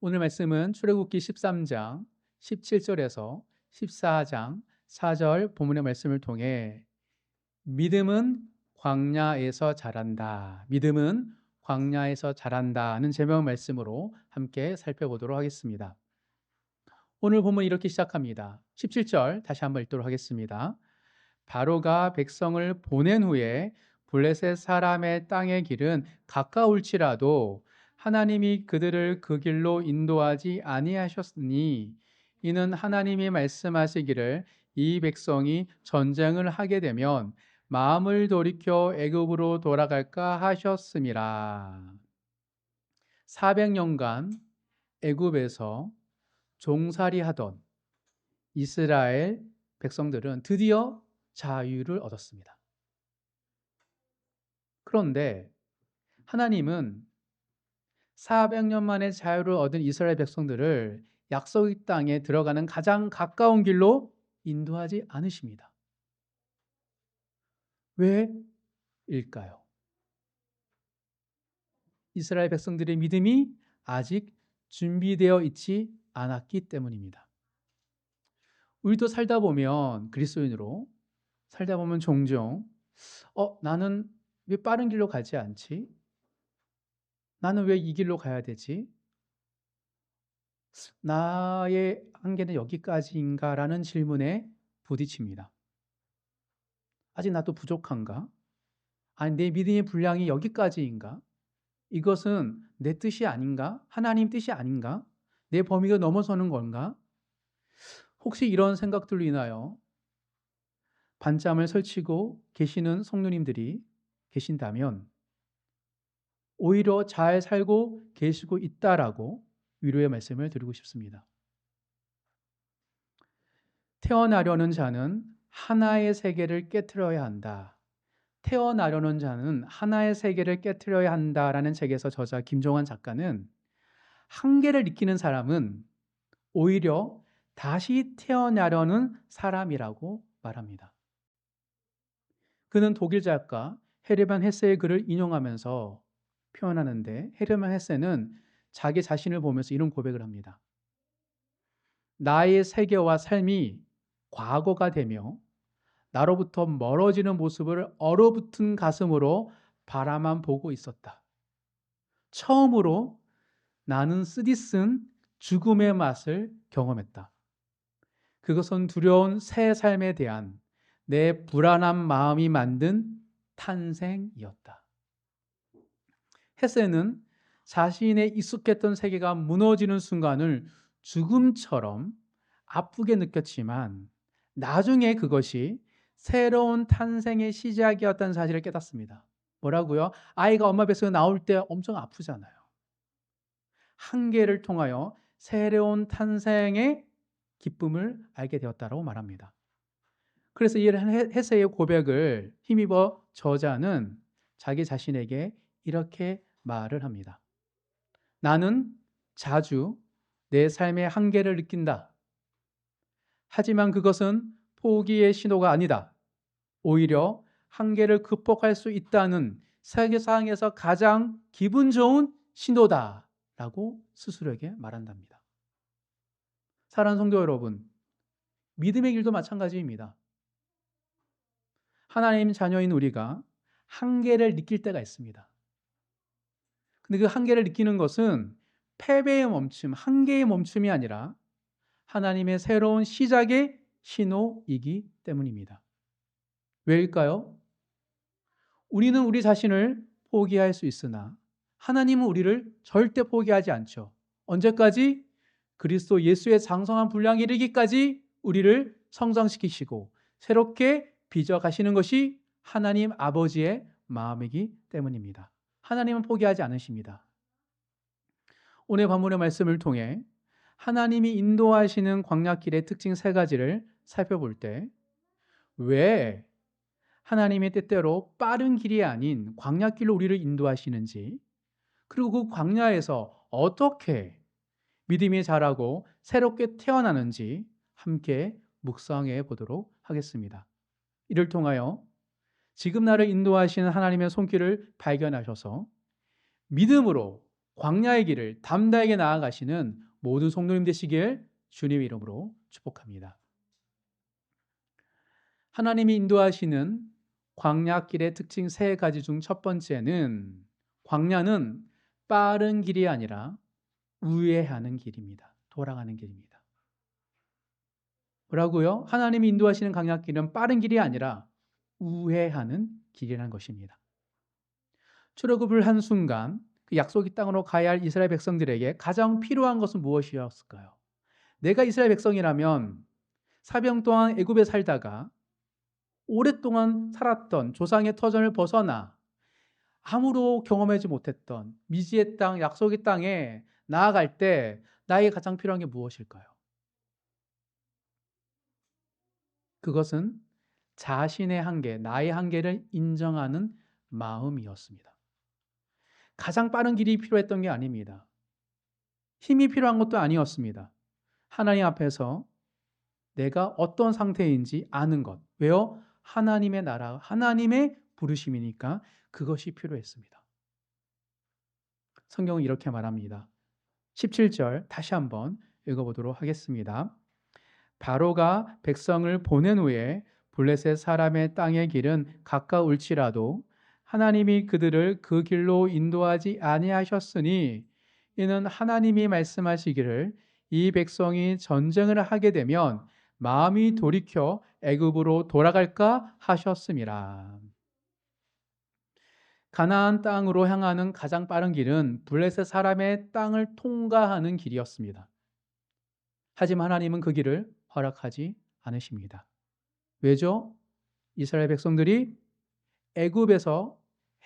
오늘 말씀은 출애굽기 13장 17절에서 14장 4절 본문의 말씀을 통해 믿음은 광야에서 자란다. 믿음은 광야에서 자란다는 제목 말씀으로 함께 살펴보도록 하겠습니다. 오늘 본문 이렇게 시작합니다. 17절 다시 한번 읽도록 하겠습니다. 바로가 백성을 보낸 후에 블레셋 사람의 땅의 길은 가까울지라도 하나님이 그들을 그 길로 인도하지 아니하셨으니 이는 하나님이 말씀하시기를 이 백성이 전쟁을 하게 되면 마음을 돌이켜 애굽으로 돌아갈까 하셨음이라. 400년간 애굽에서 종살이하던 이스라엘 백성들은 드디어 자유를 얻었습니다. 그런데 하나님은 400년 만에 자유를 얻은 이스라엘 백성들을 약속의 땅에 들어가는 가장 가까운 길로 인도하지 않으십니다. 왜일까요? 이스라엘 백성들의 믿음이 아직 준비되어 있지 않았기 때문입니다. 우리도 살다 보면 그리스도인으로 살다 보면 종종 나는 왜 빠른 길로 가지 않지? 나는 왜 이 길로 가야 되지? 나의 한계는 여기까지인가라는 질문에 부딪힙니다. 아직 나도 부족한가? 아니, 내 믿음의 분량이 여기까지인가? 이것은 내 뜻이 아닌가? 하나님 뜻이 아닌가? 내 범위가 넘어서는 건가? 혹시 이런 생각들로 인하여 반짬을 설치고 계시는 성도님들이 계신다면 오히려 잘 살고 계시고 있다라고 위로의 말씀을 드리고 싶습니다. 태어나려는 자는 하나의 세계를 깨트려야 한다. 태어나려는 자는 하나의 세계를 깨트려야 한다라는 책에서 저자 김종환 작가는 한계를 느끼는 사람은 오히려 다시 태어나려는 사람이라고 말합니다. 그는 독일 작가 헤르만 헤세의 글을 인용하면서 표현하는데 헤르만 헤세는 자기 자신을 보면서 이런 고백을 합니다. 나의 세계와 삶이 과거가 되며 나로부터 멀어지는 모습을 얼어붙은 가슴으로 바라만 보고 있었다. 처음으로 나는 쓰디쓴 죽음의 맛을 경험했다. 그것은 두려운 새 삶에 대한 내 불안한 마음이 만든 탄생이었다. 헤세는 자신의 익숙했던 세계가 무너지는 순간을 죽음처럼 아프게 느꼈지만 나중에 그것이 새로운 탄생의 시작이었다는 사실을 깨닫습니다. 뭐라고요? 아이가 엄마 뱃속에 나올 때 엄청 아프잖아요. 한계를 통하여 새로운 탄생의 기쁨을 알게 되었다고 말합니다. 그래서 이 헤세의 고백을 힘입어 저자는 자기 자신에게 이렇게 말을 합니다. 나는 자주 내 삶의 한계를 느낀다. 하지만 그것은 포기의 신호가 아니다. 오히려 한계를 극복할 수 있다는 세계상에서 가장 기분 좋은 신호다. 라고 스스로에게 말한답니다. 사랑하는 성도 여러분, 믿음의 길도 마찬가지입니다. 하나님 자녀인 우리가 한계를 느낄 때가 있습니다. 근데 그 한계를 느끼는 것은 패배의 멈춤, 한계의 멈춤이 아니라 하나님의 새로운 시작의 신호이기 때문입니다. 왜일까요? 우리는 우리 자신을 포기할 수 있으나 하나님은 우리를 절대 포기하지 않죠. 언제까지? 그리스도 예수의 장성한 분량에 이르기까지 우리를 성장시키시고 새롭게 빚어가시는 것이 하나님 아버지의 마음이기 때문입니다. 하나님은 포기하지 않으십니다. 오늘 본문의 말씀을 통해 하나님이 인도하시는 광야길의 특징 3가지를 살펴볼 때 왜 하나님의 뜻대로 빠른 길이 아닌 광야길로 우리를 인도하시는지, 그리고 그 광야에서 어떻게 믿음이 자라고 새롭게 태어나는지 함께 묵상해 보도록 하겠습니다. 이를 통하여 지금 나를 인도하시는 하나님의 손길을 발견하셔서 믿음으로 광야의 길을 담대하게 나아가시는 모든 성도님 되시길 주님 이름으로 축복합니다. 하나님이 인도하시는 광야길의 특징 세 가지 중 첫 번째는 광야는 빠른 길이 아니라 우회하는 길입니다. 돌아가는 길입니다. 뭐라고요? 하나님이 인도하시는 광야길은 빠른 길이 아니라 우회하는 길이라는 것입니다. 출애굽을 한 순간 그 약속의 땅으로 가야 할 이스라엘 백성들에게 가장 필요한 것은 무엇이었을까요? 내가 이스라엘 백성이라면 400년 동안 애굽에 살다가 오랫동안 살았던 조상의 터전을 벗어나 아무로 경험하지 못했던 미지의 땅, 약속의 땅에 나아갈 때 나에게 가장 필요한 게 무엇일까요? 그것은 자신의 한계, 나의 한계를 인정하는 마음이었습니다. 가장 빠른 길이 필요했던 게 아닙니다. 힘이 필요한 것도 아니었습니다. 하나님 앞에서 내가 어떤 상태인지 아는 것. 왜요? 하나님의 나라, 하나님의 부르심이니까 그것이 필요했습니다. 성경은 이렇게 말합니다. 17절 다시 한번 읽어보도록 하겠습니다. 바로가 백성을 보낸 후에 블레셋 사람의 땅의 길은 가까울지라도 하나님이 그들을 그 길로 인도하지 아니하셨으니 이는 하나님이 말씀하시기를 이 백성이 전쟁을 하게 되면 마음이 돌이켜 애굽으로 돌아갈까 하셨음이라. 가나안 땅으로 향하는 가장 빠른 길은 블레셋 사람의 땅을 통과하는 길이었습니다. 하지만 하나님은 그 길을 허락하지 않으십니다. 왜죠? 이스라엘 백성들이 애굽에서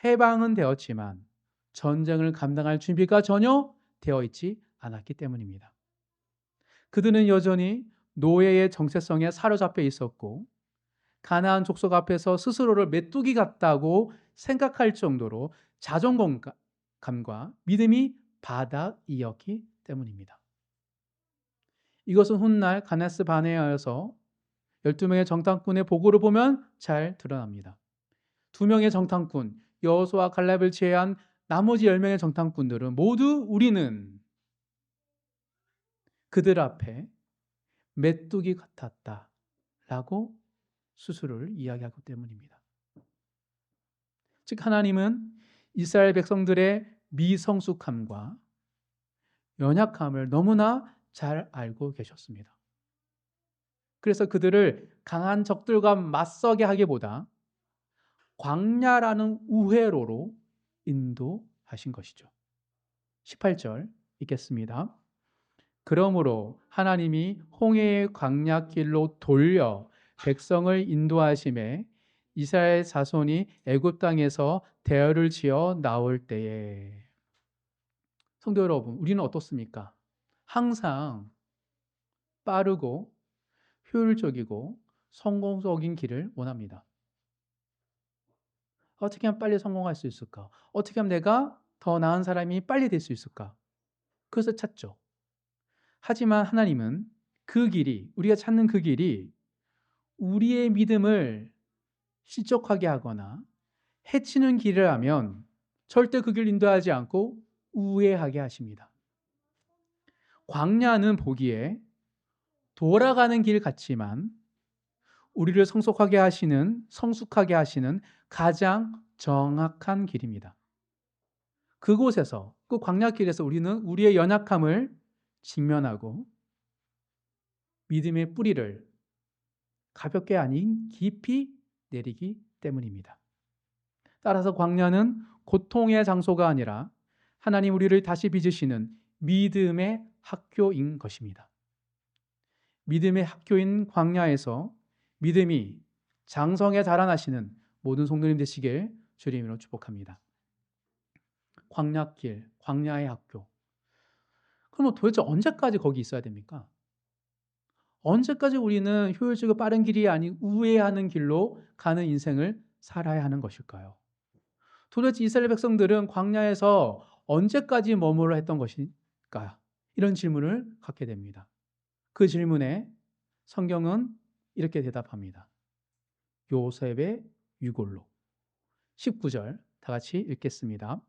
해방은 되었지만 전쟁을 감당할 준비가 전혀 되어 있지 않았기 때문입니다. 그들은 여전히 노예의 정체성에 사로잡혀 있었고 가나안 족속 앞에서 스스로를 메뚜기 같다고 생각할 정도로 자존감과 믿음이 바닥이었기 때문입니다. 이것은 훗날 가나스 바네아에서 12명의 정탐꾼의 보고를 보면 잘 드러납니다. 2명의 정탐꾼, 여호수아와 갈렙을 제외한 나머지 10명의 정탐꾼들은 모두 우리는 그들 앞에 메뚜기 같았다라고 스스로를 이야기하기 때문입니다. 즉 하나님은 이스라엘 백성들의 미성숙함과 연약함을 너무나 잘 알고 계셨습니다. 그래서 그들을 강한 적들과 맞서게 하기보다 광야라는 우회로로 인도하신 것이죠. 18절 읽겠습니다. 그러므로 하나님이 홍해의 광야길로 돌려 백성을 인도하심에 이스라엘 자손이 애굽 땅에서 대열을 지어 나올 때에 성도 여러분, 우리는 어떻습니까? 항상 빠르고 효율적이고 성공적인 길을 원합니다. 어떻게 하면 빨리 성공할 수 있을까? 어떻게 하면 내가 더 나은 사람이 빨리 될 수 있을까? 그것을 찾죠. 하지만 하나님은 그 길이, 우리가 찾는 그 길이 우리의 믿음을 실족하게 하거나 해치는 길을 하면 절대 그 길을 인도하지 않고 우회하게 하십니다. 광야는 보기에 돌아가는 길 같지만 우리를 성숙하게 하시는 가장 정확한 길입니다. 그곳에서, 그 광야길에서 우리는 우리의 연약함을 직면하고 믿음의 뿌리를 가볍게 아닌 깊이 내리기 때문입니다. 따라서 광야는 고통의 장소가 아니라 하나님 우리를 다시 빚으시는 믿음의 학교인 것입니다. 믿음의 학교인 광야에서 믿음이 장성에 자라나시는 모든 성도님 되시길 주의 이름으로 축복합니다. 광야길, 광야의 학교. 그럼 도대체 언제까지 거기 있어야 됩니까? 언제까지 우리는 효율적이고 빠른 길이 아닌 우회하는 길로 가는 인생을 살아야 하는 것일까요? 도대체 이스라엘 백성들은 광야에서 언제까지 머물러 했던 것일까? 이런 질문을 갖게 됩니다. 그 질문에 성경은 이렇게 대답합니다. 요셉의 유골로. 19절 다 같이 읽겠습니다.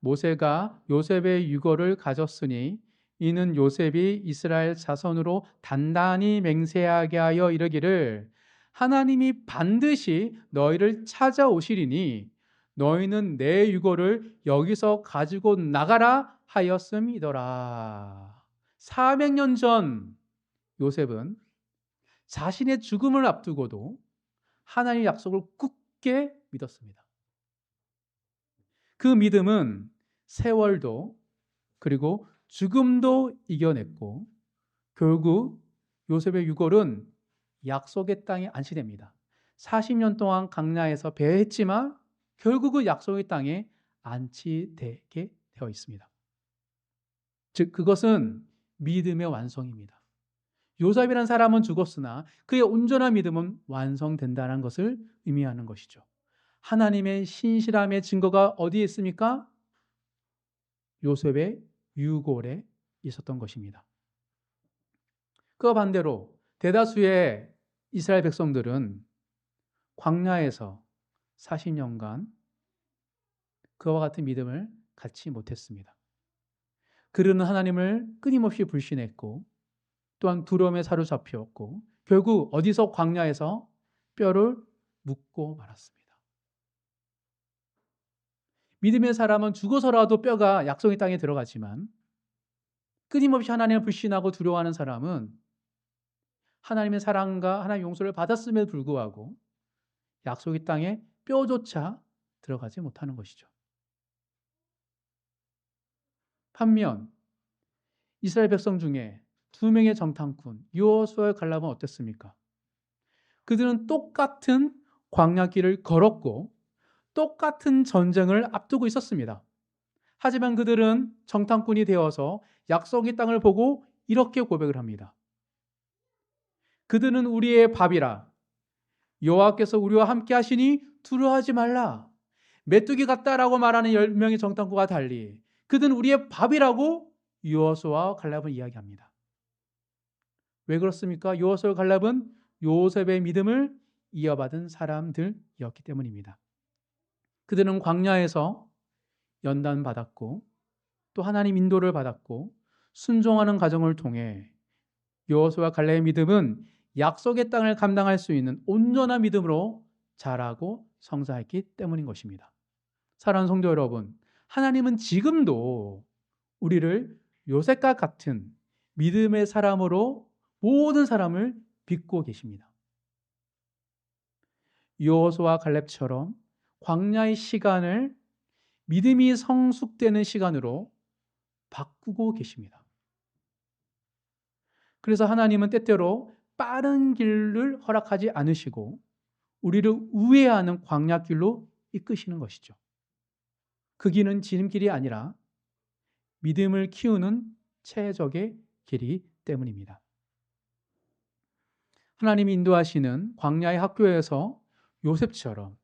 모세가 요셉의 유고를 가졌으니 이는 요셉이 이스라엘 자손으로 단단히 맹세하게 하여 이르기를 하나님이 반드시 너희를 찾아오시리니 너희는 내 유고를 여기서 가지고 나가라 하였음이더라. 400년 전 요셉은 자신의 죽음을 앞두고도 하나님의 약속을 굳게 믿었습니다. 그 믿음은 세월도 그리고 죽음도 이겨냈고 결국 요셉의 유골은 약속의 땅에 안치됩니다. 40년 동안 광야에서 배회했지만 결국은 약속의 땅에 안치되게 되어 있습니다. 즉 그것은 믿음의 완성입니다. 요셉이라는 사람은 죽었으나 그의 온전한 믿음은 완성된다는 것을 의미하는 것이죠. 하나님의 신실함의 증거가 어디에 있습니까? 요셉의 유골에 있었던 것입니다. 그와 반대로 대다수의 이스라엘 백성들은 광야에서 40년간 그와 같은 믿음을 갖지 못했습니다. 그들은 하나님을 끊임없이 불신했고 또한 두려움에 사로잡혔고 결국 어디서 광야에서 뼈를 묻고 말았습니다. 믿음의 사람은 죽어서라도 뼈가 약속의 땅에 들어가지만 끊임없이 하나님을 불신하고 두려워하는 사람은 하나님의 사랑과 하나님의 용서를 받았음에도 불구하고 약속의 땅에 뼈조차 들어가지 못하는 것이죠. 반면 이스라엘 백성 중에 2명의 정탐꾼 여호수아와 갈렙은 어땠습니까? 그들은 똑같은 광야길을 걸었고 똑같은 전쟁을 앞두고 있었습니다. 하지만 그들은 정탐꾼이 되어서 약속의 땅을 보고 이렇게 고백을 합니다. 그들은 우리의 밥이라 여호와께서 우리와 함께 하시니 두려워하지 말라. 메뚜기 같다라고 말하는 10명의 정탐꾼과 달리 그들은 우리의 밥이라고 여호수아와 갈렙은 이야기합니다. 왜 그렇습니까? 여호수아와 갈렙은 요셉의 믿음을 이어받은 사람들이었기 때문입니다. 그들은 광야에서 연단받았고 또 하나님 인도를 받았고 순종하는 과정을 통해 여호수아와 갈렙의 믿음은 약속의 땅을 감당할 수 있는 온전한 믿음으로 자라고 성장했기 때문인 것입니다. 사랑하는 성도 여러분, 하나님은 지금도 우리를 요셉과 같은 믿음의 사람으로 모든 사람을 빚고 계십니다. 여호수아와 갈렙처럼 광야의 시간을 믿음이 성숙되는 시간으로 바꾸고 계십니다. 그래서 하나님은 때때로 빠른 길을 허락하지 않으시고 우리를 우회하는 광야길로 이끄시는 것이죠. 그 길은 지름길이 아니라 믿음을 키우는 최적의 길이기 때문입니다. 하나님이 인도하시는 광야의 학교에서 요셉처럼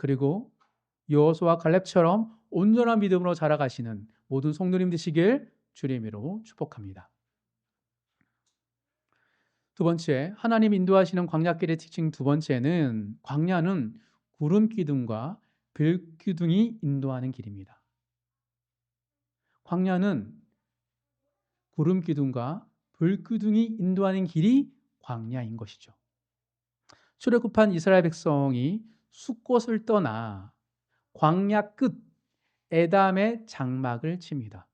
그리고 여호수아와 갈렙처럼 온전한 믿음으로 자라가시는 모든 성도님 되시길 주의 이름으로 축복합니다. 두 번째, 하나님 인도하시는 광야길의 특징 두 번째는 광야는 구름 기둥과 별 기둥이 인도하는 길입니다. 광야는 구름 기둥과 별 기둥이 인도하는 길이 광야인 것이죠. 출애굽한 이스라엘 백성이 숫곳을 떠나 광야 끝 에담의 장막을 칩니다.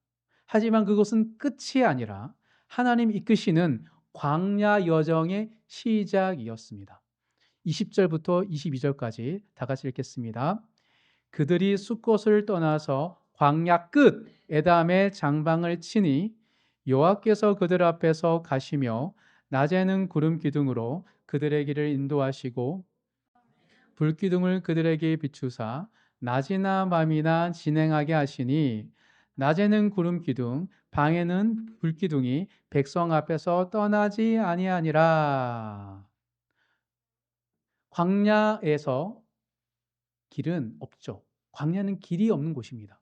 하지만 그것은 끝이 아니라 하나님 이끄시는 광야 여정의 시작이었습니다. 20절부터 22절까지 다 같이 읽겠습니다. 그들이 숫곳을 떠나서 광야 끝 에담의 장막을 치니 여호와께서 그들 앞에서 가시며 낮에는 구름 기둥으로 그들의 길을 인도하시고 불기둥을 그들에게 비추사 낮이나 밤이나 진행하게 하시니 낮에는 구름 기둥 밤에는 불기둥이 백성 앞에서 떠나지 아니하니라. 광야에서 길은 없죠. 광야는 길이 없는 곳입니다.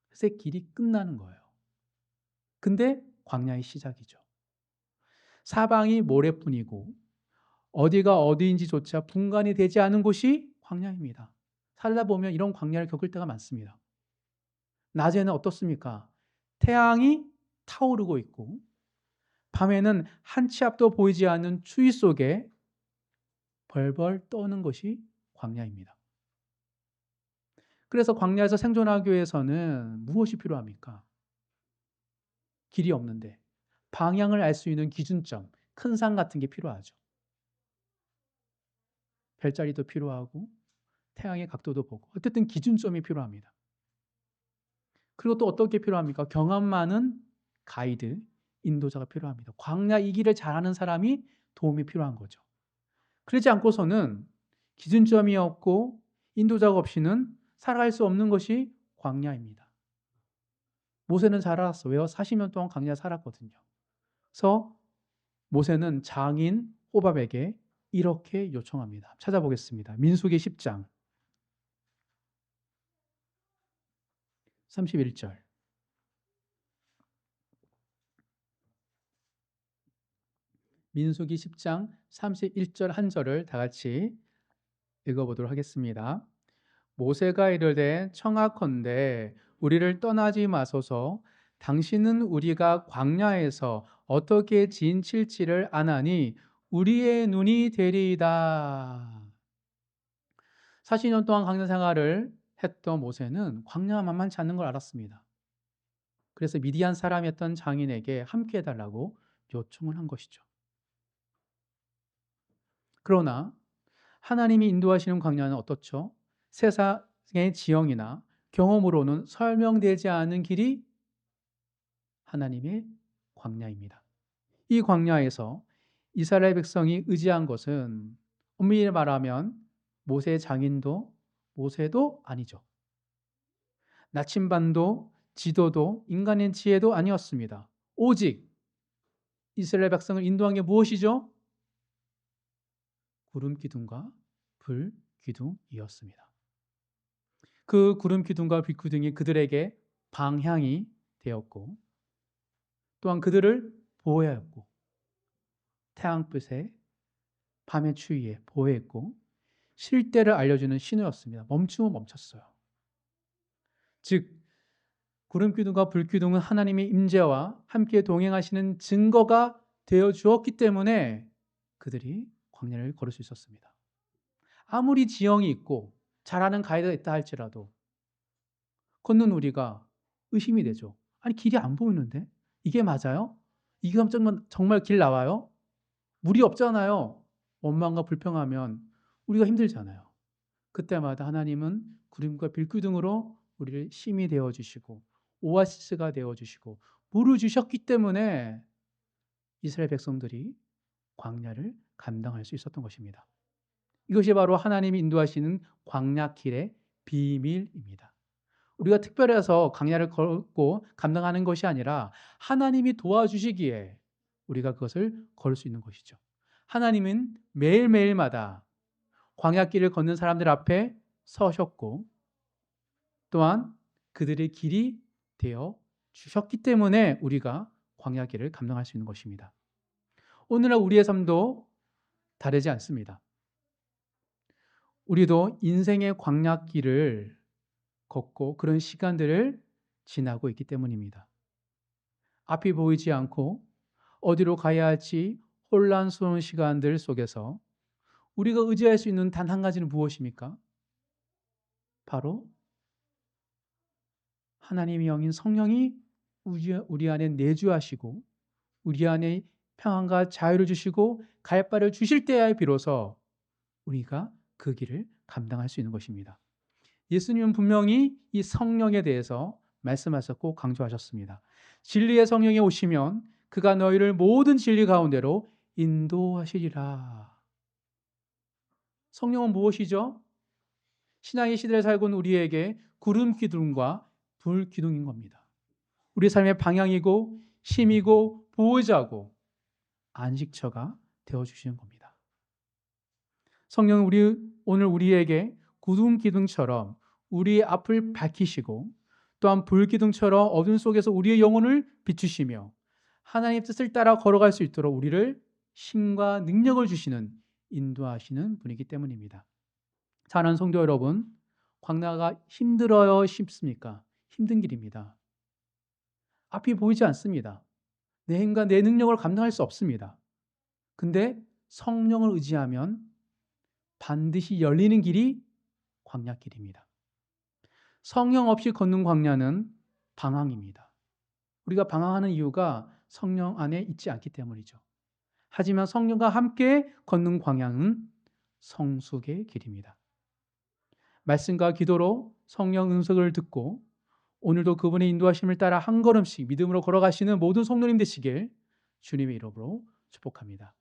그래서 길이 끝나는 거예요. 근데 광야의 시작이죠. 사방이 모래뿐이고 어디가 어디인지조차 분간이 되지 않은 곳이 광야입니다. 살다 보면 이런 광야를 겪을 때가 많습니다. 낮에는 어떻습니까? 태양이 타오르고 있고 밤에는 한 치 앞도 보이지 않는 추위 속에 벌벌 떠는 것이 광야입니다. 그래서 광야에서 생존하기 위해서는 무엇이 필요합니까? 길이 없는데 방향을 알 수 있는 기준점, 큰 산 같은 게 필요하죠. 별자리도 필요하고 태양의 각도도 보고 어쨌든 기준점이 필요합니다. 그리고 또 어떻게 필요합니까? 경험 많은 가이드, 인도자가 필요합니다. 광야 이 길을 잘 아는 사람이 도움이 필요한 거죠. 그러지 않고서는 기준점이 없고 인도자가 없이는 살아갈 수 없는 것이 광야입니다. 모세는 잘 알았어. 왜요? 40년 동안 광야 살았거든요. 그래서 모세는 장인 호밥에게 이렇게 요청합니다. 찾아보겠습니다. 민수기 10장 31절. 민수기 10장 31절 한 절을 다 같이 읽어보도록 하겠습니다. 모세가 이르되 청하건대 우리를 떠나지 마소서. 당신은 우리가 광야에서 어떻게 진칠지를 아나니 우리의 눈이 되리이다. 40년 동안 광야 생활을 했던 모세는 광야가 만만치 않는 걸 알았습니다. 그래서 미디안 사람이었던 장인에게 함께 해달라고 요청을 한 것이죠. 그러나 하나님이 인도하시는 광야는 어떻죠? 세상의 지형이나 경험으로는 설명되지 않은 길이 하나님의 광야입니다. 이 광야에서 이스라엘 백성이 의지한 것은 엄밀히 말하면 모세의 장인도 모세도 아니죠. 나침반도 지도도 인간의 지혜도 아니었습니다. 오직 이스라엘 백성을 인도한 게 무엇이죠? 구름 기둥과 불 기둥이었습니다. 그 구름 기둥과 불 기둥이 그들에게 방향이 되었고 또한 그들을 보호하였고 태양빛에 밤의 추위에 보호했고 쉴 때를 알려주는 신호였습니다. 멈추면 멈췄어요. 즉 구름 기둥과 불 기둥은 하나님의 임재와 함께 동행하시는 증거가 되어 주었기 때문에 그들이 광야를 걸을 수 있었습니다. 아무리 지형이 있고 잘하는 가이드가 있다 할지라도 걷는 우리가 의심이 되죠. 아니 길이 안 보이는데? 이게 맞아요? 이게 정말 길 나와요? 물이 없잖아요. 원망과 불평하면 우리가 힘들잖아요. 그때마다 하나님은 구름과 빌기둥으로 우리를 힘이 되어주시고 오아시스가 되어주시고 물을 주셨기 때문에 이스라엘 백성들이 광야를 감당할 수 있었던 것입니다. 이것이 바로 하나님이 인도하시는 광야길의 비밀입니다. 우리가 특별해서 광야를 걷고 감당하는 것이 아니라 하나님이 도와주시기에 우리가 그것을 걸을 수 있는 것이죠. 하나님은 매일매일마다 광야길을 걷는 사람들 앞에 서셨고 또한 그들의 길이 되어 주셨기 때문에 우리가 광야길을 감당할 수 있는 것입니다. 오늘날 우리의 삶도 다르지 않습니다. 우리도 인생의 광야길을 걷고 그런 시간들을 지나고 있기 때문입니다. 앞이 보이지 않고 어디로 가야 할지 혼란스러운 시간들 속에서 우리가 의지할 수 있는 단 한 가지는 무엇입니까? 바로 하나님의 영인 성령이 우리 안에 내주하시고 우리 안에 평안과 자유를 주시고 갈 바를 주실 때야 비로소 우리가 그 길을 감당할 수 있는 것입니다. 예수님은 분명히 이 성령에 대해서 말씀하셨고 강조하셨습니다. 진리의 성령이 오시면 그가 너희를 모든 진리 가운데로 인도하시리라. 성령은 무엇이죠? 신앙의 시대를 살고 있는 우리에게 구름 기둥과 불 기둥인 겁니다. 우리 삶의 방향이고 힘이고 보호자고 안식처가 되어주시는 겁니다. 성령은 오늘 우리에게 구름 기둥처럼 우리의 앞을 밝히시고 또한 불 기둥처럼 어둠 속에서 우리의 영혼을 비추시며 하나님의 뜻을 따라 걸어갈 수 있도록 우리를 힘과 능력을 주시는 인도하시는 분이기 때문입니다. 사랑하는 성도 여러분, 광야가 힘들어요? 쉽습니까? 힘든 길입니다. 앞이 보이지 않습니다. 내 힘과 내 능력을 감당할 수 없습니다. 근데 성령을 의지하면 반드시 열리는 길이 광야길입니다. 성령 없이 걷는 광야는 방황입니다. 우리가 방황하는 이유가 성령 안에 있지 않기 때문이죠. 하지만 성령과 함께 걷는 광야는 성숙의 길입니다. 말씀과 기도로 성령 음성을 듣고 오늘도 그분의 인도하심을 따라 한 걸음씩 믿음으로 걸어가시는 모든 성도님 되시길 주님의 이름으로 축복합니다.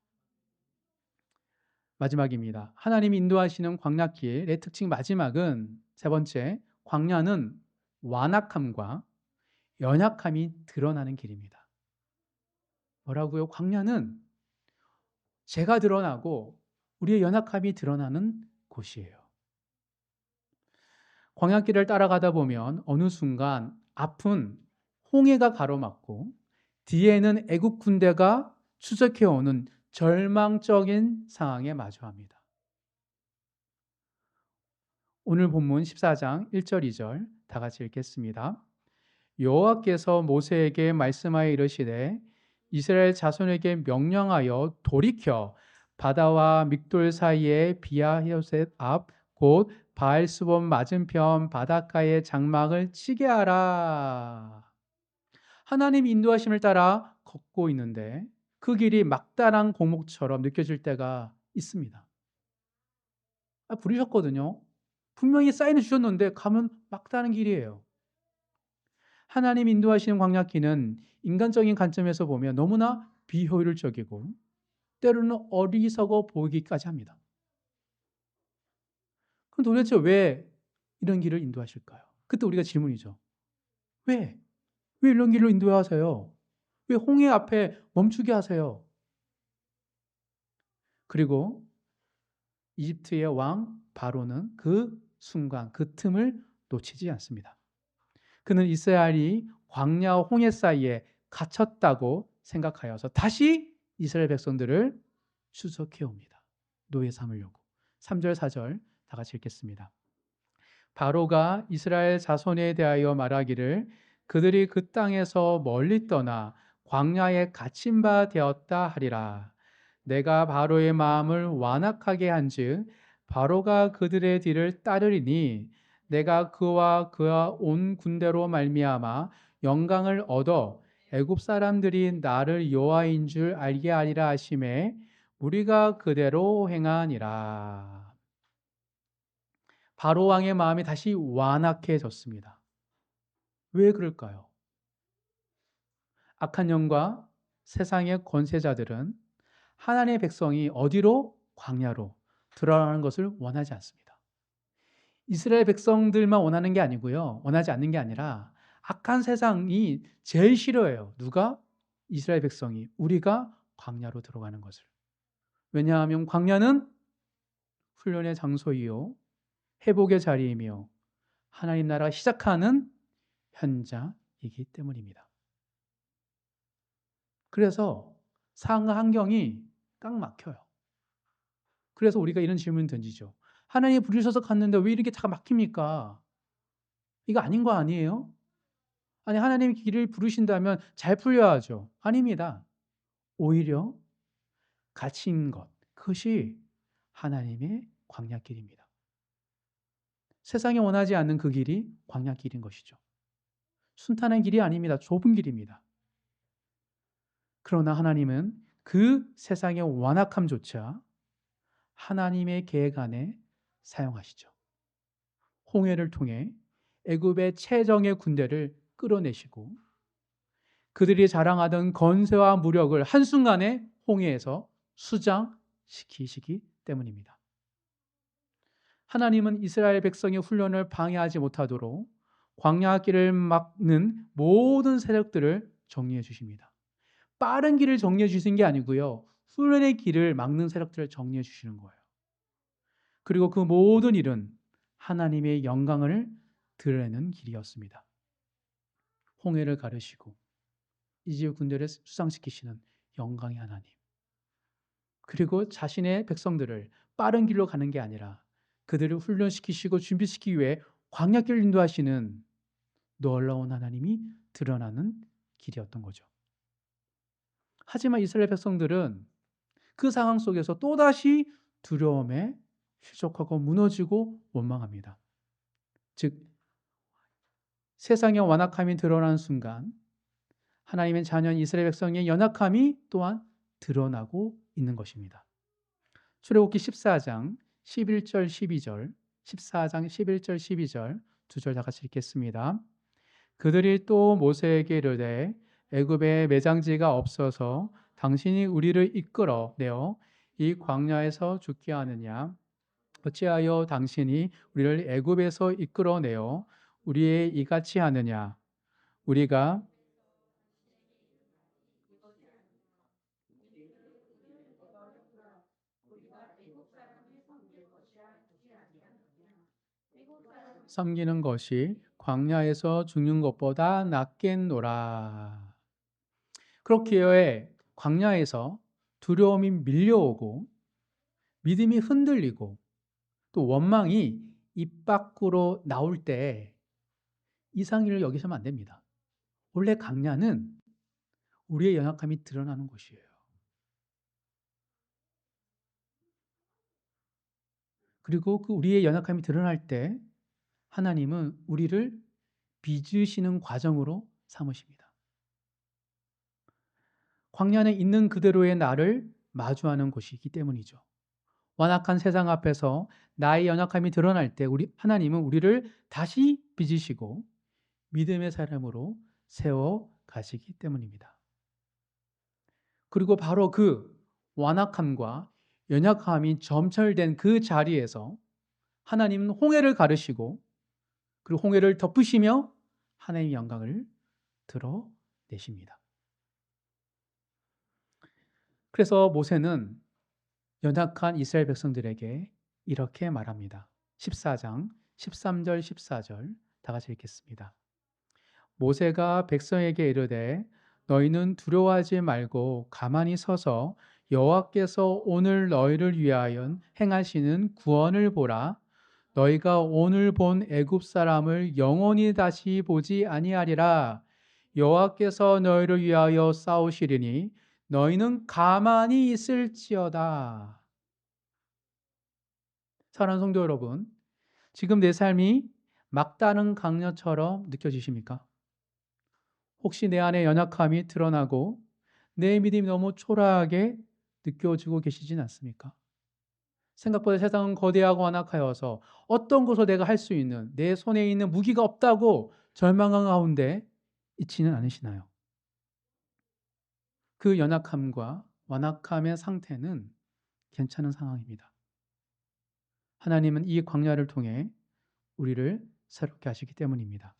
마지막입니다. 하나님이 인도하시는 광야길의 특징 마지막은 세 번째, 광야는 완악함과 연약함이 드러나는 길입니다. 뭐라고요? 광야는 죄가 드러나고 우리의 연약함이 드러나는 곳이에요. 광야길을 따라가다 보면 어느 순간 앞은 홍해가 가로막고 뒤에는 애국 군대가 추적해 오는 절망적인 상황에 마주합니다. 오늘 본문 14장 1절 2절 다 같이 읽겠습니다. 여호와께서 모세에게 말씀하여 이르시되 이스라엘 자손에게 명령하여 돌이켜 바다와 믹돌 사이에 비아히요셋 앞 곧 바알스본 맞은편 바닷가에 장막을 치게 하라. 하나님 인도하심을 따라 걷고 있는데 그 길이 막다른 공목처럼 느껴질 때가 있습니다. 부르셨거든요. 분명히 사인을 주셨는데 가면 막다른 길이에요. 하나님 인도하시는 광야길은 인간적인 관점에서 보면 너무나 비효율적이고 때로는 어리석어 보이기까지 합니다. 그럼 도대체 왜 이런 길을 인도하실까요? 그때 우리가 질문이죠. 왜? 왜 이런 길로 인도하세요? 왜 홍해 앞에 멈추게 하세요? 그리고 이집트의 왕 바로는 그 순간, 그 틈을 놓치지 않습니다. 그는 이스라엘이 광야와 홍해 사이에 갇혔다고 생각하여서 다시 이스라엘 백성들을 추적해 옵니다. 노예 삼으려고. 3절, 4절 다 같이 읽겠습니다. 바로가 이스라엘 자손에 대하여 말하기를 그들이 그 땅에서 멀리 떠나 광야에 갇힌 바 되었다 하리라. 내가 바로의 마음을 완악하게 한즉 바로가 그들의 뒤를 따르리니 내가 그와 온 군대로 말미암아 영광을 얻어 애굽 사람들이 나를 여호와인 줄 알게 하리라 하심에 우리가 그대로 행하니라. 바로 왕의 마음이 다시 완악해졌습니다. 왜 그럴까요? 악한 영과 세상의 권세자들은 하나님의 백성이 어디로? 광야로 들어가는 것을 원하지 않습니다. 이스라엘 백성들만 원하는 게 아니고요. 원하지 않는 게 아니라 악한 세상이 제일 싫어해요. 누가? 이스라엘 백성이. 우리가 광야로 들어가는 것을. 왜냐하면 광야는 훈련의 장소이요. 회복의 자리이며 하나님 나라가 시작하는 현장이기 때문입니다. 그래서 상황과 환경이 딱 막혀요. 그래서 우리가 이런 질문 던지죠. 하나님 부르셔서 갔는데 왜 이렇게 다 막힙니까? 이거 아닌 거 아니에요? 아니 하나님이 길을 부르신다면 잘 풀려야죠. 아닙니다. 오히려 갇힌 것, 그것이 하나님의 광야길입니다. 세상이 원하지 않는 그 길이 광야길인 것이죠. 순탄한 길이 아닙니다. 좁은 길입니다. 그러나 하나님은 그 세상의 완악함조차 하나님의 계획 안에 사용하시죠. 홍해를 통해 애굽의 최정예 군대를 끌어내시고 그들이 자랑하던 건세와 무력을 한순간에 홍해에서 수장시키시기 때문입니다. 하나님은 이스라엘 백성의 훈련을 방해하지 못하도록 광야길을 막는 모든 세력들을 정리해 주십니다. 빠른 길을 정리해 주신 게 아니고요. 훈련의 길을 막는 세력들을 정리해 주시는 거예요. 그리고 그 모든 일은 하나님의 영광을 드러내는 길이었습니다. 홍해를 가르시고 이집트 군대를 수상시키시는 영광의 하나님. 그리고 자신의 백성들을 빠른 길로 가는 게 아니라 그들을 훈련시키시고 준비시키기 위해 광야길을 인도하시는 놀라운 하나님이 드러나는 길이었던 거죠. 하지만 이스라엘 백성들은 그 상황 속에서 또다시 두려움에 실족하고 무너지고 원망합니다. 즉 세상의 완악함이 드러나는 순간 하나님의 자녀인 이스라엘 백성의 연약함이 또한 드러나고 있는 것입니다. 출애굽기 14장 11절 12절 14장 11절 12절 두 절 다 같이 읽겠습니다. 그들이 또 모세에게 이르되 애굽에 매장지가 없어서 당신이 우리를 이끌어 내어 이 광야에서 죽게 하느냐 어찌하여 당신이 우리를 애굽에서 이끌어 내어 우리의 이같이 하느냐 우리가 섬기는 것이 광야에서 죽는 것보다 낫겠노라. 그렇기에 광야에서 두려움이 밀려오고 믿음이 흔들리고 또 원망이 입 밖으로 나올 때 이상일을 여기서는 안 됩니다. 원래 광야는 우리의 연약함이 드러나는 곳이에요. 그리고 그 우리의 연약함이 드러날 때 하나님은 우리를 빚으시는 과정으로 삼으십니다. 광야는 있는 그대로의 나를 마주하는 곳이기 때문이죠. 완악한 세상 앞에서 나의 연약함이 드러날 때 하나님은 우리를 다시 빚으시고 믿음의 사람으로 세워 가시기 때문입니다. 그리고 바로 그 완악함과 연약함이 점철된 그 자리에서 하나님은 홍해를 가르시고 그리고 홍해를 덮으시며 하나님의 영광을 드러내십니다. 그래서 모세는 연약한 이스라엘 백성들에게 이렇게 말합니다. 14장 13절 14절 다 같이 읽겠습니다. 모세가 백성에게 이르되 너희는 두려워하지 말고 가만히 서서 여호와께서 오늘 너희를 위하여 행하시는 구원을 보라. 너희가 오늘 본 애굽 사람을 영원히 다시 보지 아니하리라. 여호와께서 너희를 위하여 싸우시리니 너희는 가만히 있을지어다. 사랑하는 성도 여러분, 지금 내 삶이 막다른 강야처럼 느껴지십니까? 혹시 내 안에 연약함이 드러나고 내 믿음이 너무 초라하게 느껴지고 계시진 않습니까? 생각보다 세상은 거대하고 완악하여서 어떤 것을 내가 할 수 있는 내 손에 있는 무기가 없다고 절망한 가운데 있지는 않으시나요? 그 연약함과 완악함의 상태는 괜찮은 상황입니다. 하나님은 이 광야를 통해 우리를 새롭게 하시기 때문입니다.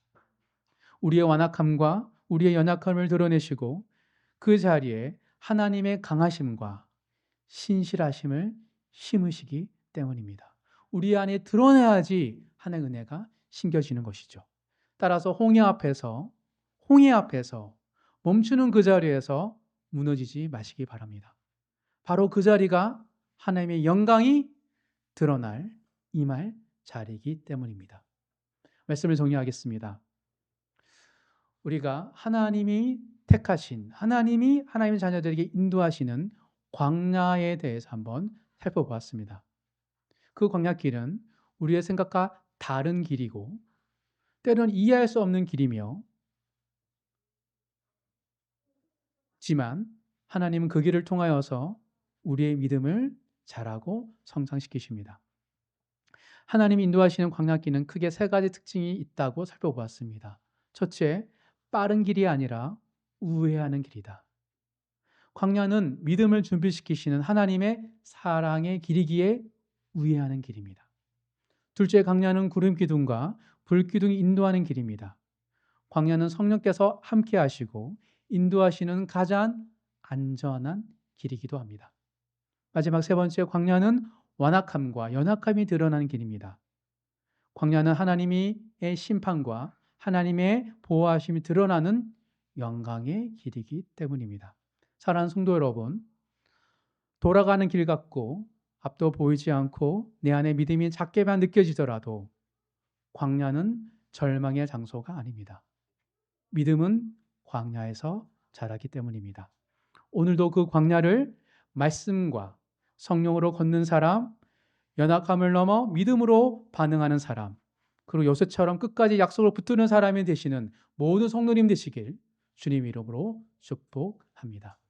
우리의 완악함과 우리의 연약함을 드러내시고 그 자리에 하나님의 강하심과 신실하심을 심으시기 때문입니다. 우리 안에 드러내야지 하나님의 은혜가 심겨지는 것이죠. 따라서 홍해 앞에서 멈추는 그 자리에서 무너지지 마시기 바랍니다. 바로 그 자리가 하나님의 영광이 드러날 임할 자리이기 때문입니다. 말씀을 정리하겠습니다. 우리가 하나님이 택하신 하나님의 자녀들에게 인도하시는 광야에 대해서 한번 살펴보았습니다. 그 광야길은 우리의 생각과 다른 길이고 때로는 이해할 수 없는 길이며 지만 하나님은 그 길을 통하여서 우리의 믿음을 자라고 성장시키십니다. 하나님이 인도하시는 광야길은 크게 세 가지 특징이 있다고 살펴보았습니다. 첫째, 빠른 길이 아니라 우회하는 길이다. 광야는 믿음을 준비시키시는 하나님의 사랑의 길이기에 우회하는 길입니다. 둘째, 광야는 구름 기둥과 불 기둥이 인도하는 길입니다. 광야는 성령께서 함께 하시고 인도하시는 가장 안전한 길이기도 합니다. 마지막 세 번째, 광야는 완악함과 연약함이 드러나는 길입니다. 광야는 하나님의 심판과 하나님의 보호하심이 드러나는 영광의 길이기 때문입니다. 사랑하는 성도 여러분, 돌아가는 길 같고 앞도 보이지 않고 내 안에 믿음이 작게만 느껴지더라도 광야는 절망의 장소가 아닙니다. 믿음은 광야에서 자라기 때문입니다. 오늘도 그 광야를 말씀과 성령으로 걷는 사람, 연약함을 넘어 믿음으로 반응하는 사람, 그리고 요셉처럼 끝까지 약속을 붙드는 사람이 되시는 모든 성도님 되시길 주님 이름으로 축복합니다.